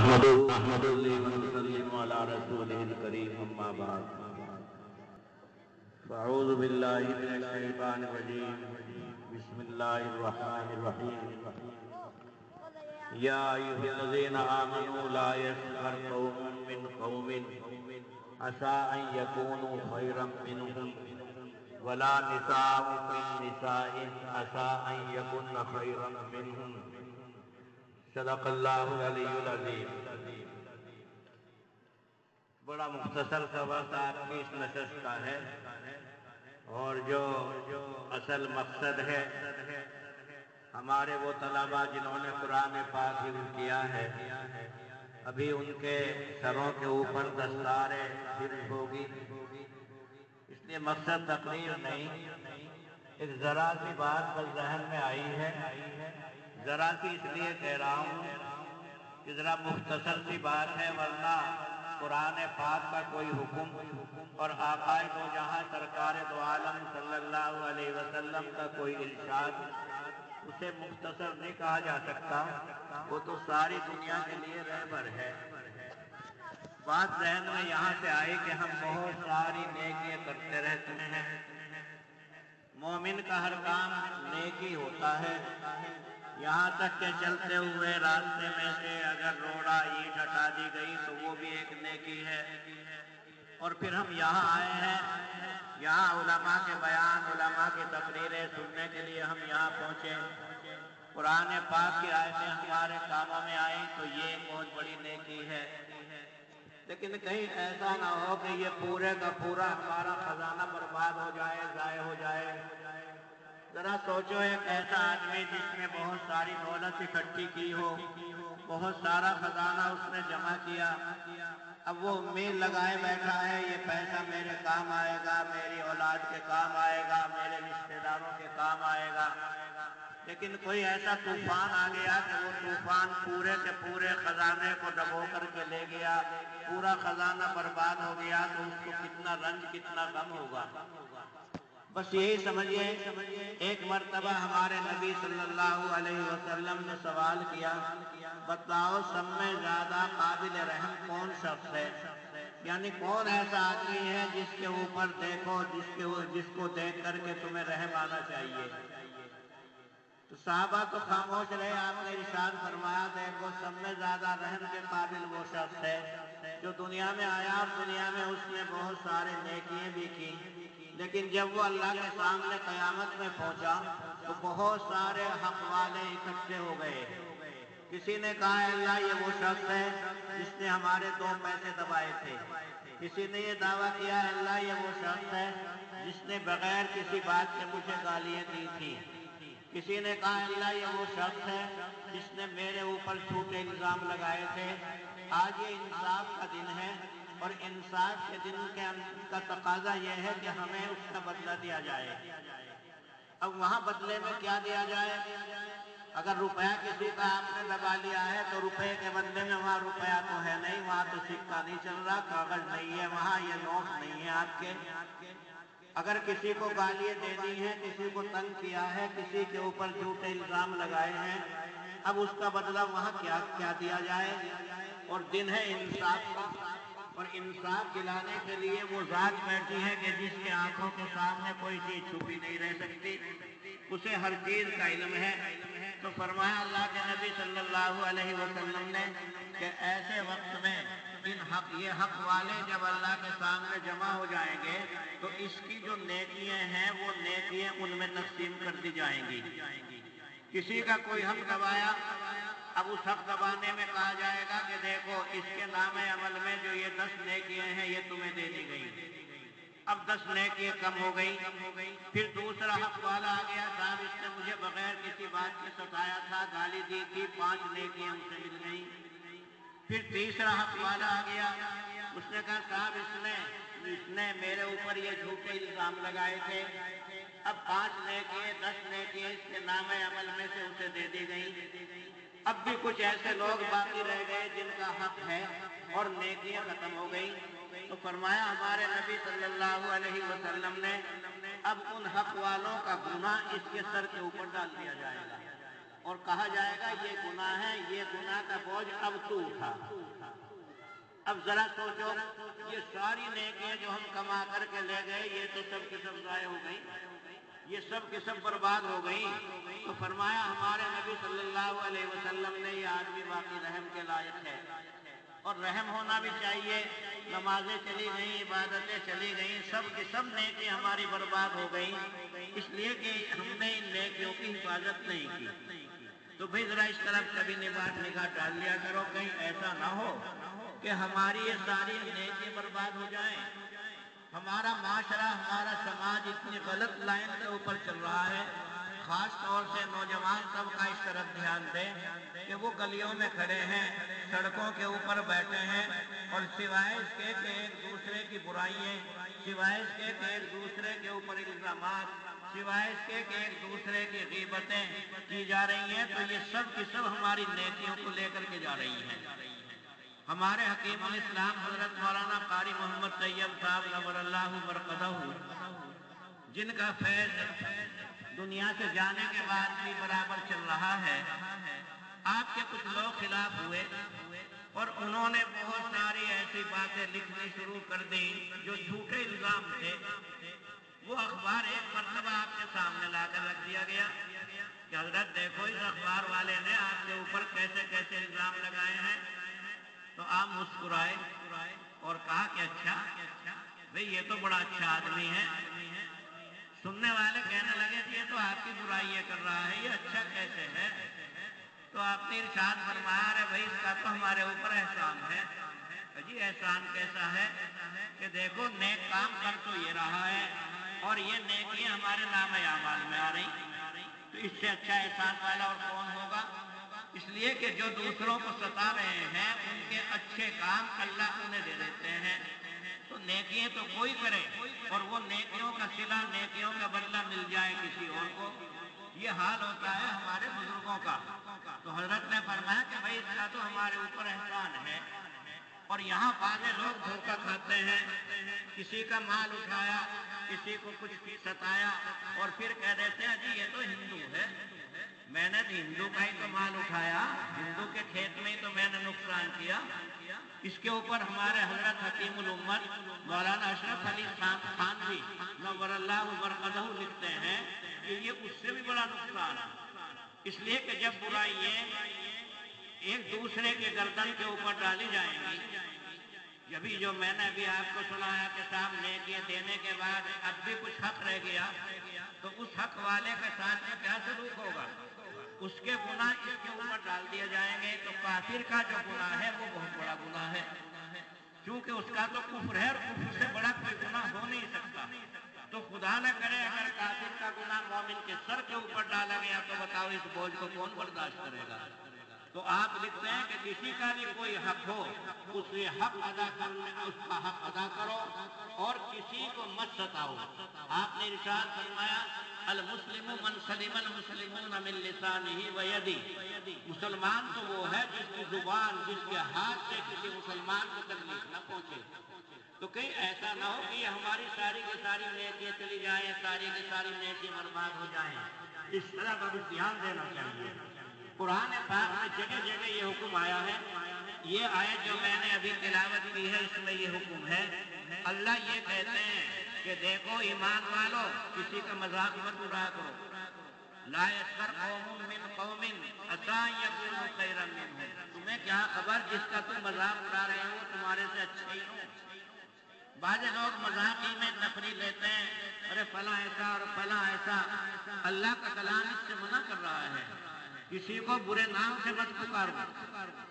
نحمده ونسلم على رسوله الكريم اما بعد فاعوذ بالله من الشيطان الرجيم بسم الله الرحمن الرحيم يا ايها الذين امنوا لا يسخر قوم من قوم عسى ان يكونوا خيرا منهم ولا نساء من نساء عسى ان يكن خيرا منهم صدق اللہ العلی العظیم۔ بڑا مختصر سا وقت آپ کی اس نشست کا ہے، اور جو اصل مقصد ہے ہمارے وہ طلباء جنہوں نے قرآن پاک حفظ کیا ہے، ابھی ان کے سروں کے اوپر دستار حفظ ہوگی، اس لیے مقصد تقریر نہیں، ایک ذرا سی بات بس ذہن میں آئی ہے، ذرا سی اس لیے کہہ رہا ہوں کہ ذرا مختصر سی بات ہے، ورنہ قرآن پاک کا کوئی حکم اور آقا دو جہاں سرکار دو عالم صلی اللہ علیہ وسلم کا کوئی ارشاد اسے مختصر نہیں کہا جا سکتا، وہ تو ساری دنیا کے لیے رہبر ہے۔ بات ذہن میں یہاں سے آئی کہ ہم بہت ساری نیکیاں کرتے رہتے ہیں، مومن کا ہر کام نیکی ہوتا ہے، یہاں تک کہ چلتے ہوئے راستے میں سے اگر روڑا اینٹ ہٹا دی گئی تو وہ بھی ایک نیکی ہے۔ اور پھر ہم یہاں آئے ہیں، یہاں علماء کے بیان، علماء کی تقریریں سننے کے لیے ہم یہاں پہنچے، قرآن پاک کی آیتیں ہمارے کاموں میں آئیں تو یہ ایک بہت بڑی نیکی ہے۔ لیکن کہیں ایسا نہ ہو کہ یہ پورے کا پورا ہمارا خزانہ برباد ہو جائے، ضائع ہو جائے۔ ذرا سوچو، ایک ایسا آدمی جس نے بہت ساری دولت اکٹھی کی ہو، بہت سارا خزانہ اس نے جمع کیا، اب وہ امید لگائے بیٹھا ہے یہ پیسہ میرے کام آئے گا، میری اولاد کے کام آئے گا، میرے رشتہ داروں کے کام آئے گا، لیکن کوئی ایسا طوفان آ گیا کہ وہ طوفان پورے کے پورے خزانے کو ڈبو کر کے لے گیا، پورا خزانہ برباد ہو گیا، تو اس کو کتنا رنج، کتنا غم ہوگا۔ بس یہی سمجھیے، ایک مرتبہ ہمارے نبی صلی اللہ علیہ وسلم نے سوال کیا، بتلاؤ سب میں زیادہ قابل رحم کون شخص ہے، یعنی کون ایسا آدمی ہے جس کے اوپر دیکھو، جس کو دیکھ کر کے تمہیں رحم آنا چاہیے۔ تو صحابہ تو خاموش رہے، آپ نے ارشاد فرمایا، دیکھو سب میں زیادہ رحم کے قابل وہ شخص ہے جو دنیا میں آیا اور دنیا میں اس نے بہت سارے نیکیاں بھی کی، لیکن جب وہ اللہ کے سامنے قیامت میں پہنچا تو بہت سارے حق والے اکٹھے ہو گئے۔ کسی نے کہا اے اللہ یہ وہ شخص ہے جس نے ہمارے 2 پیسے دبائے تھے، کسی نے یہ دعویٰ کیا اے اللہ یہ وہ شخص ہے جس نے بغیر کسی بات کے مجھے گالیاں دی تھی، کسی نے کہا اے اللہ یہ وہ شخص ہے جس نے میرے اوپر جھوٹے الزام لگائے تھے۔ آج یہ انصاف کا دن ہے، اور انصاف کے دن کا تقاضا یہ ہے کہ ہمیں اس کا بدلہ دیا جائے۔ اب وہاں بدلے میں کیا دیا جائے؟ اگر روپیہ کسی کا آپ نے دبا لیا ہے تو روپے کے بدلے میں وہاں روپیہ تو ہے نہیں، وہاں تو سکہ نہیں چل رہا، کاغذ نہیں ہے، وہاں یہ نوٹ نہیں ہے آپ کے۔ اگر کسی کو گالیاں دے دی ہیں، کسی کو تنگ کیا ہے، کسی کے اوپر جھوٹے الزام لگائے ہیں، اب اس کا بدلہ وہاں کیا دیا جائے؟ اور دن ہے انصاف کا، اور انصاف دلانے کے لیے وہ ذات بیٹھی ہے کہ جس کے آنکھوں کے سامنے کوئی چیز چھپی نہیں رہ سکتی، اسے ہر چیز کا علم ہے۔ تو فرمایا اللہ کے نبی صلی اللہ علیہ وسلم نے کہ ایسے وقت میں یہ حق والے جب اللہ کے سامنے جمع ہو جائیں گے تو اس کی جو نیکیاں ہیں وہ نیکیاں ان میں تقسیم کر دی جائیں گی۔ کسی کا کوئی حق دبایا، اب اس حق دبانے میں کہا جائے گا کہ دیکھو اس کے نام عمل میں جو یہ 10 نیکیاں ہیں یہ تمہیں دے دی گئی، اب 10 نیکیاں کم ہو گئی۔ پھر دوسرا حق والا آ گیا، صاحب اس نے مجھے بغیر کسی بات کے ستایا تھا، گالی دی تھی، 5 نیکیاں ہم سے مل گئی۔ پھر تیسرا حق والا آ گیا، اس نے کہا صاحب اس نے میرے اوپر یہ جھوٹے الزام لگائے تھے، اب 5 نیکیاں 10 نیکیاں اس کے نام عمل میں سے اسے دے دی گئی۔ اب بھی کچھ ایسے لوگ باقی رہ گئے جن کا حق ہے اور نیکیاں ختم ہو گئی، تو فرمایا ہمارے نبی صلی اللہ علیہ وسلم نے اب ان حق والوں کا گناہ اس کے سر کے اوپر ڈال دیا جائے گا۔ اور کہا جائے گا یہ گناہ ہے، یہ گناہ کا بوجھ اب تو اٹھا۔ اب ذرا سوچو، یہ ساری نیکیاں جو ہم کما کر کے لے گئے یہ تو سب کی سب ضائع ہو گئی، یہ سب کی سب برباد ہو گئی۔ تو فرمایا ہمارے نبی صلی اللہ علیہ وسلم نے یہ آدمی واقعی رحم کے لائق ہے، اور رحم ہونا بھی چاہیے۔ نمازیں چلی گئیں، عبادتیں چلی گئیں، سب کی سب نیکی ہماری برباد ہو گئیں، اس لیے کہ ہم نے ان نیکیوں کی حفاظت نہیں کی۔ تو بھئی ذرا اس طرف کبھی نگاہ ڈال لیا کرو، کہیں ایسا نہ ہو کہ ہماری یہ ساری نیکی برباد ہو جائیں۔ ہمارا معاشرہ، ہمارا سماج اتنی غلط لائن کے اوپر چل رہا ہے، خاص طور سے نوجوان طبقہ اس طرف دھیان دے کہ وہ گلیوں میں کھڑے ہیں، سڑکوں کے اوپر بیٹھے ہیں، اور سوائے اس کے کہ ایک دوسرے کی برائیاں، سوائے اس کے کہ ایک دوسرے کے اوپر الزامات، سوائے اس کے کہ ایک دوسرے کی غیبتیں کی جا رہی ہیں، تو یہ سب کی سب ہماری نیکیوں کو لے کر کے جا رہی ہیں۔ ہمارے حکیم الاسلام حضرت مولانا قاری محمد طیب صاحب نور اللہ مرقدہ، جن کا فیض دنیا سے جانے کے بعد بھی برابر چل رہا ہے، آپ کے کچھ لوگ خلاف ہوئے اور انہوں نے بہت ساری ایسی باتیں لکھنی شروع کر دی جو جھوٹے الزام تھے۔ وہ اخبار ایک مرتبہ آپ کے سامنے لا کر رکھ دیا گیا کہ حضرت دیکھو اس اخبار والے نے آپ کے اوپر کیسے کیسے الزام لگائے ہیں۔ تو آپ مسکرائے اور کہا کہ اچھا بھئی یہ تو بڑا اچھا آدمی ہے۔ سننے والے کہنے لگے کہ یہ تو آپ کی برائیاں کر رہا ہے، یہ اچھا کیسے ہے؟ تو آپ نے ارشاد فرمایا ارے بھائی اس کا تو ہمارے اوپر احسان ہے۔ جی احسان کیسا ہے؟ کہ دیکھو نیک کام کر تو یہ رہا ہے اور یہ نیکیاں ہمارے نام اعمال میں آ رہی، تو اس سے اچھا احسان والا اور کون ہوگا؟ اس لیے کہ جو دوسروں کو ستا رہے ہیں ان کے اچھے کام اللہ انہیں دے دیتے ہیں۔ تو نیکیاں تو کوئی کرے اور وہ نیکیوں کا صلہ، نیکیوں کا بدلہ مل جائے کسی اور کو، یہ حال ہوتا ہے ہمارے بزرگوں کا۔ تو حضرت نے فرمایا کہ بھائی اس کا تو ہمارے اوپر احسان ہے، اور یہاں بعض لوگ دھوکہ کھاتے ہیں، کسی کا مال اٹھایا، کسی کو کچھ ستایا اور پھر کہہ دیتے ہیں جی یہ تو ہندو ہے، میں نے ہندو کا ہی تو مال اٹھایا، ہندو کے کھیت میں ہی تو میں نے نقصان کیا۔ اس کے اوپر ہمارے حضرت حکیم الامت مولانا اشرف علی خان جی نور اللہ مرقدہ لکھتے ہیں کہ یہ اس سے بھی بڑا نقصان ہے، اس لیے کہ جب برائیاں ایک دوسرے کے گردن کے اوپر ڈالی جائیں گی، جبھی جو میں نے ابھی آپ کو سنایا کہ صاحب نیکیاں دینے کے بعد اب بھی کچھ حق رہ گیا، تو اس حق والے کے ساتھ میں کیا سلوک ہوگا؟ اس کے گناہ اس کے اوپر ڈال دیے جائیں گے، تو کافر کا جو گناہ ہے وہ بہت بڑا گناہ ہے، کیونکہ اس کا تو کفر ہے اور کفر سے بڑا کوئی گناہ ہو نہیں سکتا۔ تو خدا نہ کرے اگر کافر کا گناہ مومن کے سر کے اوپر ڈالا گیا تو بتاؤ اس بوجھ کو کون برداشت کرے گا؟ تو آپ لکھتے ہیں کہ کسی کا بھی کوئی حق ہو اس سے حق ادا کرنے، اس کا حق ادا کرو اور کسی کو مت ستاؤ۔ آپ نے ارشاد فرمایا المسلم من سلم المسلمون من لسانہ و یدہ، مسلمان تو وہ ہے جس کی زبان، جس کے ہاتھ سے کسی مسلمان کو تکلیف نہ پہنچے۔ تو کہیں ایسا نہ ہو کہ یہ ہماری ساری کی ساری نیکیاں چلی جائیں، ساری کی ساری نیکیاں برباد ہو جائیں، اس طرح کا بھی دھیان دینا چاہیے۔ قرآن پاک میں جگہ جگہ یہ حکم آیا ہے، یہ آیت جو میں نے ابھی تلاوت کی ہے اس میں یہ حکم ہے۔ اللہ یہ کہتے ہیں کہ دیکھو ایمان والو کسی کا مذاق مت اڑایا کرو، لا یسخر قوم من قوم عسى ان يكونوا خيرا منهم، تمہیں کیا خبر جس کا تم مذاق اڑا رہے ہو تمہارے سے اچھے ہی ہوں۔ بعض لوگ مذاق میں تفریح لیتے ہیں، ارے فلاں ایسا اور فلاں ایسا، اللہ کا کلام اس سے منع کر رہا ہے کسی کو برے نام سے مت پکارو۔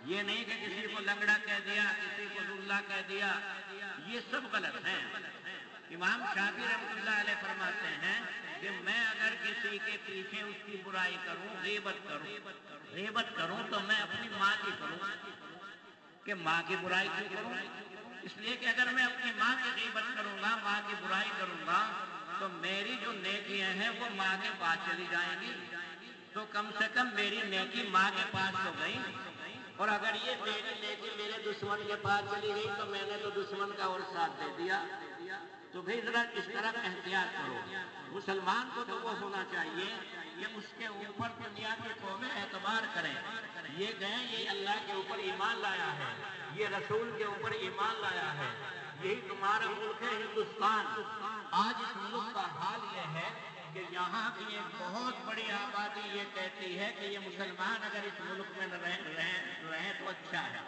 یہ نہیں کہ کسی کو لنگڑا کہہ دیا، کسی کو دلہا کہہ دیا، یہ سب غلط ہے۔ امام شافعی رحمۃ اللہ علیہ فرماتے ہیں کہ میں اگر کسی کے پیچھے اس کی برائی کروں، غیبت کروں تو میں اپنی ماں کی کروں، کہ ماں کی برائی کیوں کروں؟ اس لیے کہ اگر میں اپنی ماں کی غیبت کروں گا، ماں کی برائی کروں گا، تو میری جو نیکیاں ہیں وہ ماں کے پاس چلی جائیں گی، تو کم سے کم میری نیکی ماں کے پاس ہو گئی، اور اگر یہ میری نیکی میرے دشمن کے پاس چلی گئی تو میں نے تو دشمن کا اور ساتھ دے دیا۔ تو بھائی ذرا اس طرح احتیاط کرو. مسلمان کو تو وہ ہونا چاہیے کہ اس کے اوپر دنیا کے قومیں اعتبار کریں. یہ گئے، یہ اللہ کے اوپر ایمان لایا ہے، یہ رسول کے اوپر ایمان لایا ہے، یہی تمہارا ملک ہے ہندوستان. آج اس ملک کا حال یہ ہے کہ یہاں کی ایک بہت بڑی آبادی یہ کہتی ہے کہ یہ مسلمان اگر اس ملک میں رہیں تو اچھا ہے.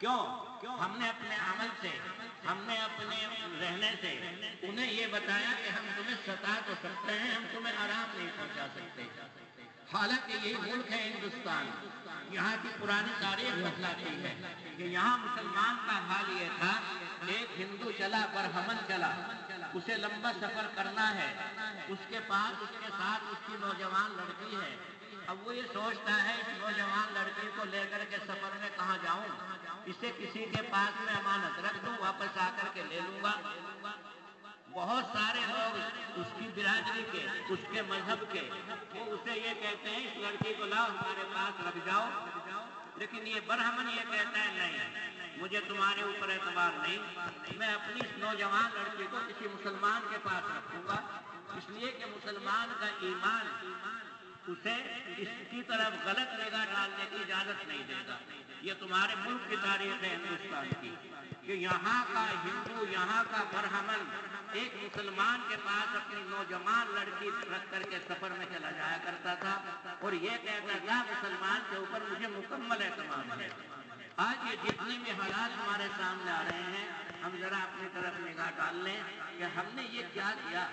کیوں؟ ہم نے اپنے عمل سے، ہم نے اپنے رہنے سے انہیں یہ بتایا کہ ہم تمہیں ستا تو سکتے ہیں، ہم تمہیں آرام نہیں پہنچا سکتے. حالانکہ یہی ملک ہے ہندوستان. یہاں کی پرانی تاریخ بتلاتی ہے کہ یہاں مسلمان کا حال یہ تھا، ایک ہندو چلا، برہمن چلا، اسے لمبا سفر کرنا ہے، اس کے پاس اس کے ساتھ اس کی نوجوان لڑکی ہے. اب وہ یہ سوچتا ہے اس نوجوان لڑکی کو لے کر کے سفر میں کہاں جاؤں، اسے کسی کے پاس میں امانت رکھ دوں، واپس آ کر کے لے لوں گا. بہت سارے لوگ اس کی برادری کے، اس کے مذہب کے، وہ اسے یہ کہتے ہیں اس لڑکی کو لاؤ ہمارے پاس رکھ جاؤ. لیکن یہ برہمن یہ کہتا ہے نہیں، مجھے تمہارے اوپر اعتبار نہیں، میں اپنی اس نوجوان لڑکی کو کسی مسلمان کے پاس رکھوں گا. اس لیے کہ مسلمان کا ایمان اسے اس کی طرف غلط نگاہ ڈالنے کی اجازت نہیں دے گا. یہ تمہارے ملک کی تاریخ ہے ہندوستان کی کہ یہاں کا ہندو، یہاں کا برہمن ایک مسلمان کے پاس اپنی نوجوان لڑکی رکھ کر کے سفر میں چلا جایا کرتا تھا اور یہ کہتا تھا مسلمان کے اوپر مجھے مکمل اعتماد ہے. آج یہ جتنے بھی حالات ہمارے سامنے آ رہے ہیں، ہم ذرا اپنی طرف نگاہ ڈال لیں کہ ہم نے یہ کیا کیا.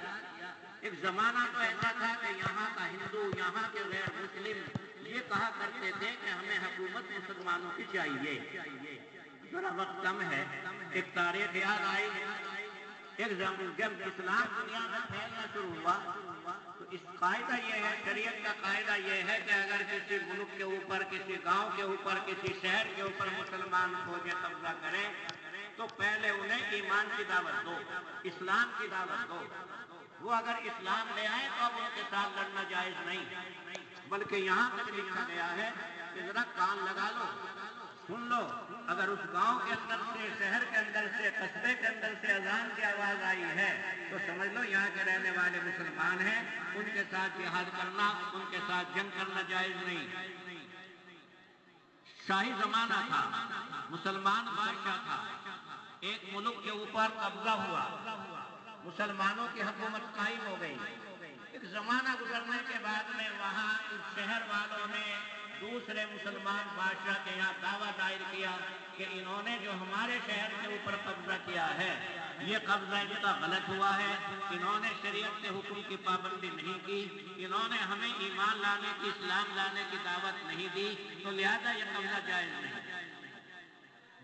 ایک زمانہ تو ایسا تھا کہ یہاں کا ہندو، یہاں کے غیر مسلم یہ کہا کرتے تھے کہ ہمیں حکومت مسلمانوں کی چاہیے. ذرا وقت کم ہے، ایک تاریخ یاد آئی. ایک جب اسلام دنیا میں پھیلنا شروع ہوا تو اس قاعدہ یہ ہے، شریعت کا قاعدہ یہ ہے کہ اگر کسی ملک کے اوپر، کسی گاؤں کے اوپر، کسی شہر کے اوپر مسلمان فوجیں قبضہ کریں تو پہلے انہیں ایمان کی دعوت دو، اسلام کی دعوت دو. وہ اگر اسلام لے آئے تو اب ان کے ساتھ لڑنا جائز نہیں، بلکہ یہاں تک لکھا گیا ہے کہ ذرا کان لگا لو، سن لو. اگر اس گاؤں کے اندر سے، شہر کے اندر سے، قصبے کے اندر سے اذان کی آواز آئی ہے تو سمجھ لو یہاں کے رہنے والے مسلمان ہیں، ان کے ساتھ جہاد کرنا، ان کے ساتھ جنگ کرنا جائز نہیں. شاہی زمانہ تھا، مسلمان بادشاہ تھا، ایک ملک کے اوپر قبضہ ہوا، مسلمانوں کی حکومت قائم ہو گئی. ایک زمانہ گزرنے کے بعد میں وہاں اس شہر والوں نے دوسرے مسلمان بادشاہ کے یہاں دعویٰ دائر کیا کہ انہوں نے جو ہمارے شہر کے اوپر قبضہ کیا ہے یہ قبضہ ان کا غلط ہوا ہے، انہوں نے شریعت کے حکم کی پابندی نہیں کی، انہوں نے ہمیں ایمان لانے کی، اسلام لانے کی دعوت نہیں دی، تو لہذا یہ قبضہ جائز نہیں.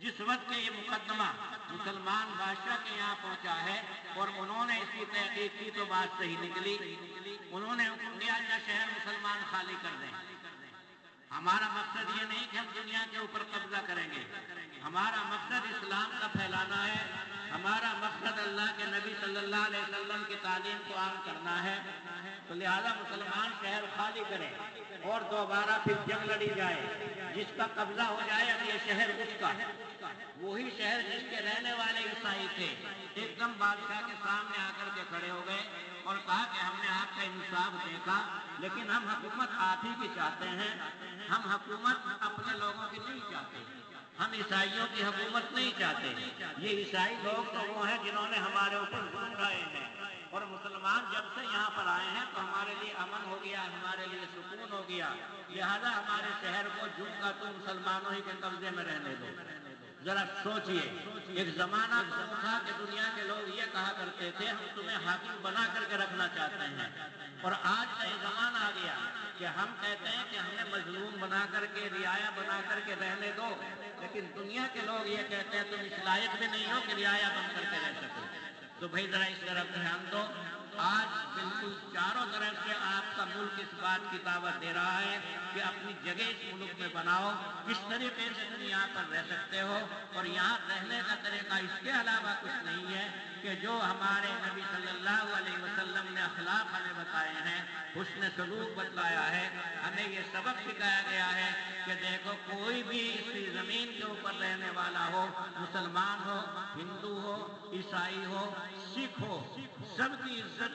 جس وقت یہ مقدمہ مسلمان بادشاہ کے یہاں پہنچا ہے اور انہوں نے اس کی تحقیق کی تو بات صحیح نکلی. انہوں نے حکم دیا کہ شہر مسلمان خالی کر دیں. ہمارا مقصد یہ نہیں کہ ہم دنیا کے اوپر قبضہ کریں گے، ہمارا مقصد اسلام کا پھیلانا ہے، ہمارا مقصد اللہ کے نبی صلی اللہ علیہ وسلم کی تعلیم کو عام کرنا ہے. تو لہذا مسلمان شہر خالی کریں اور دوبارہ پھر جنگ لڑی جائے. جس کا قبضہ ہو جائے اب یہ شہر اس کا. وہی شہر جس کے رہنے والے عیسائی تھے ایک دم بادشاہ کے سامنے آ کر کے کھڑے ہو گئے اور کہا کہ ہم نے آپ کا انصاف دیکھا لیکن ہم حکومت آپ ہی کی چاہتے ہیں، ہم حکومت اپنے لوگوں کی نہیں چاہتے، ہم عیسائیوں کی حکومت نہیں چاہتے. یہ عیسائی لوگ تو وہ ہیں جنہوں نے ہمارے اوپر ظلم ڈھائے ہیں اور مسلمان جب سے یہاں پر آئے ہیں تو ہمارے لیے امن ہو گیا، ہمارے لیے سکون ہو گیا، لہذا ہمارے شہر کو جوں کا تو مسلمانوں ہی کے قبضے میں رہنے دو. ذرا سوچئے، ایک زمانہ تو تھا کہ دنیا کے لوگ یہ کہا کرتے تھے ہم تمہیں حاکم بنا کر کے رکھنا چاہتے ہیں، اور آج کا یہ زمانہ آ گیا کہ ہم کہتے ہیں کہ ہمیں مظلوم بنا کر کے، رعایا بنا کر کے رہنے دو، لیکن دنیا کے لوگ یہ کہتے ہیں تم اس لائق بھی نہیں ہو کہ رعایا بن کر کے رہ سکو. تو بھائی ذرا اس طرف دھیان دو. آج بالکل چاروں طرف سے آپ کا ملک اس بات کی دعوت دے رہا ہے کہ اپنی جگہ اس ملک میں بناؤ، کس طریقے سے تم یہاں پر رہ سکتے ہو، اور یہاں رہنے کا طریقہ اس کے علاوہ کچھ نہیں ہے کہ جو ہمارے نبی صلی اللہ علیہ وسلم نے اخلاق ہمیں بتائے ہیں، حسن سلوک بتلایا ہے، ہمیں یہ سبق سکھایا گیا ہے کہ دیکھو کوئی بھی اس زمین کے اوپر رہنے والا ہو، مسلمان ہو، ہندو ہو، عیسائی ہو، سکھ ہو، سب کی عزت